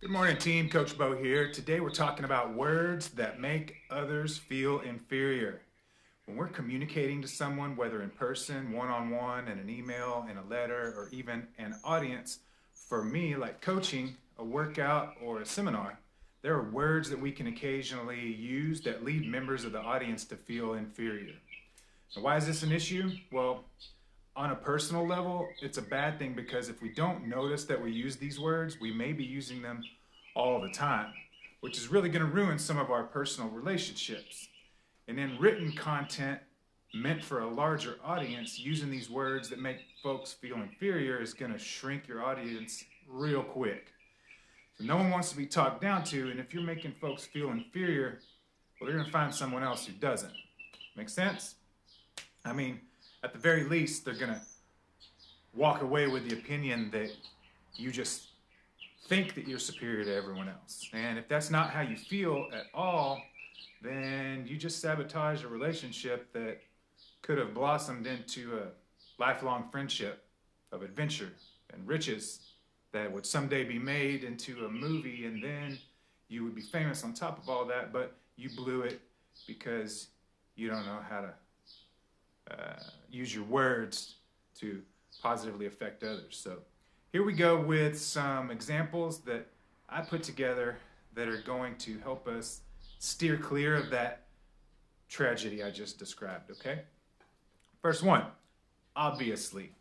Good morning, team. Coach Bo here. Today we're talking about words that make others feel inferior. When we're communicating to someone, whether in person, one on one, in an email, in a letter, or even an audience, for me, like coaching, a workout, or a seminar, there are words that we can occasionally use that lead members of the audience to feel inferior. Now, why is this an issue? Well, on a personal level, it's a bad thing because if we don't notice that we use these words, we may be using them all the time, which is really going to ruin some of our personal relationships. And in written content meant for a larger audience, using these words that make folks feel inferior is going to shrink your audience real quick. So no one wants to be talked down to, and if you're making folks feel inferior, well, they're going to find someone else who doesn't. Make sense? I mean, at the very least, they're going to walk away with the opinion that you just think that you're superior to everyone else. And if that's not how you feel at all, then you just sabotage a relationship that could have blossomed into a lifelong friendship of adventure and riches that would someday be made into a movie, and then you would be famous on top of all that, but you blew it because you don't know how to use your words to positively affect others. So here we go with some examples that I put together that are going to help us steer clear of that tragedy I just described, okay? First one, obviously.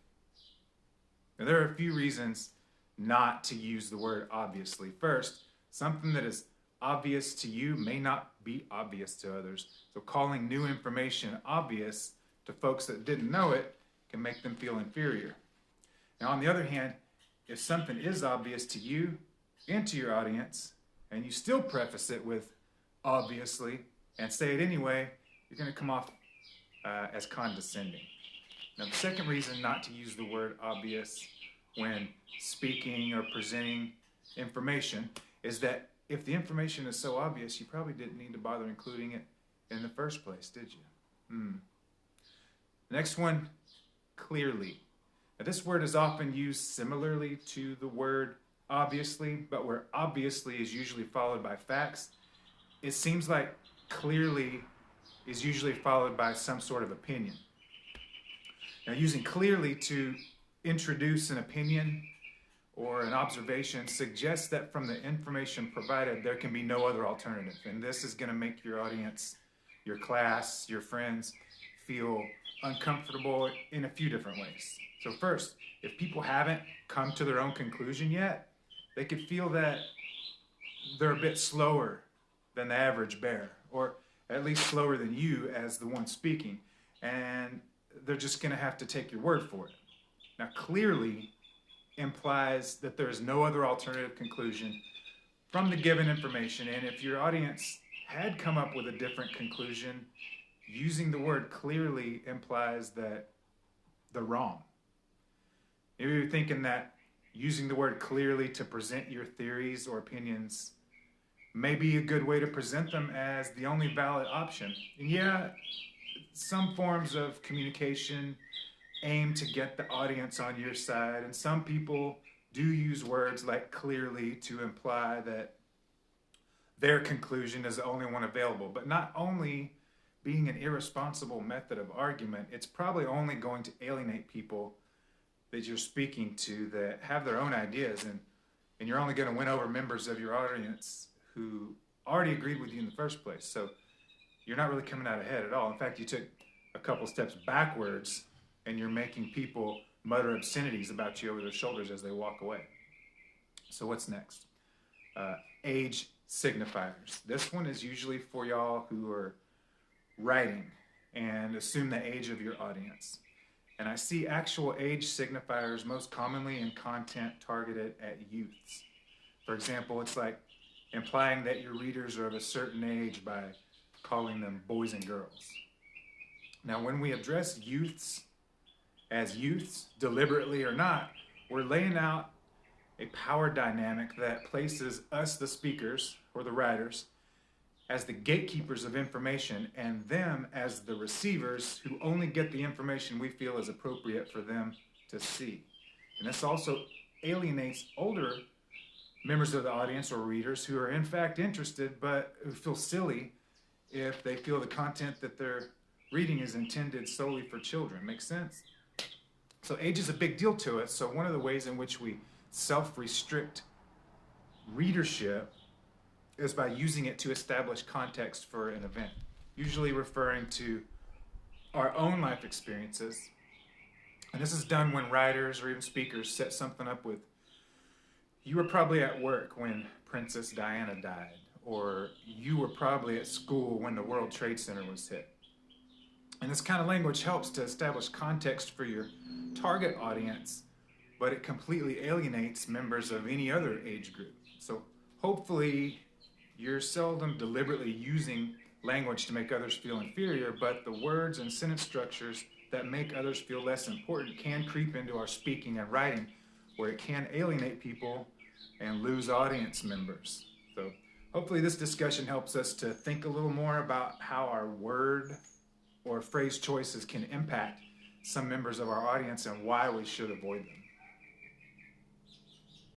Now, there are a few reasons not to use the word obviously. First, something that is obvious to you may not be obvious to others. So calling new information obvious to folks that didn't know it can make them feel inferior. Now, on the other hand, if something is obvious to you and to your audience, and you still preface it with obviously and say it anyway, you're going to come off as condescending. Now, the second reason not to use the word obvious when speaking or presenting information is that if the information is so obvious, you probably didn't need to bother including it in the first place, did you? Next one, clearly. Now, this word is often used similarly to the word obviously, but where obviously is usually followed by facts, it seems like clearly is usually followed by some sort of opinion. Now, using clearly to introduce an opinion or an observation suggests that from the information provided, there can be no other alternative. And this is going to make your audience, your class, your friends feel uncomfortable in a few different ways. So first, if people haven't come to their own conclusion yet, they could feel that they're a bit slower than the average bear, or at least slower than you as the one speaking, and they're just going to have to take your word for it. Now, clearly implies that there is no other alternative conclusion from the given information, and if your audience had come up with a different conclusion, using the word clearly implies that they're wrong. Maybe you're thinking that using the word clearly to present your theories or opinions may be a good way to present them as the only valid option. And yeah, some forms of communication aim to get the audience on your side, and some people do use words like clearly to imply that their conclusion is the only one available. But not only being an irresponsible method of argument, it's probably only going to alienate people that you're speaking to that have their own ideas, and you're only going to win over members of your audience who already agreed with you in the first place. So you're not really coming out ahead at all. In fact, you took a couple steps backwards, and you're making people mutter obscenities about you over their shoulders as they walk away. So what's next? Age signifiers. This one is usually for y'all who are writing and assume the age of your audience. And I see actual age signifiers most commonly in content targeted at youths. For example, it's like implying that your readers are of a certain age by calling them boys and girls. Now, when we address youths as youths, deliberately or not, we're laying out a power dynamic that places us, the speakers or the writers, as the gatekeepers of information and them as the receivers who only get the information we feel is appropriate for them to see. And this also alienates older members of the audience or readers who are in fact interested but who feel silly if they feel the content that they're reading is intended solely for children. Make sense? So age is a big deal to us. So one of the ways in which we self-restrict readership is by using it to establish context for an event, usually referring to our own life experiences. And this is done when writers or even speakers set something up with, you were probably at work when Princess Diana died, or you were probably at school when the World Trade Center was hit. And this kind of language helps to establish context for your target audience, but it completely alienates members of any other age group. So hopefully you're seldom deliberately using language to make others feel inferior, but the words and sentence structures that make others feel less important can creep into our speaking and writing, where it can alienate people and lose audience members. So hopefully this discussion helps us to think a little more about how our word or phrase choices can impact some members of our audience and why we should avoid them.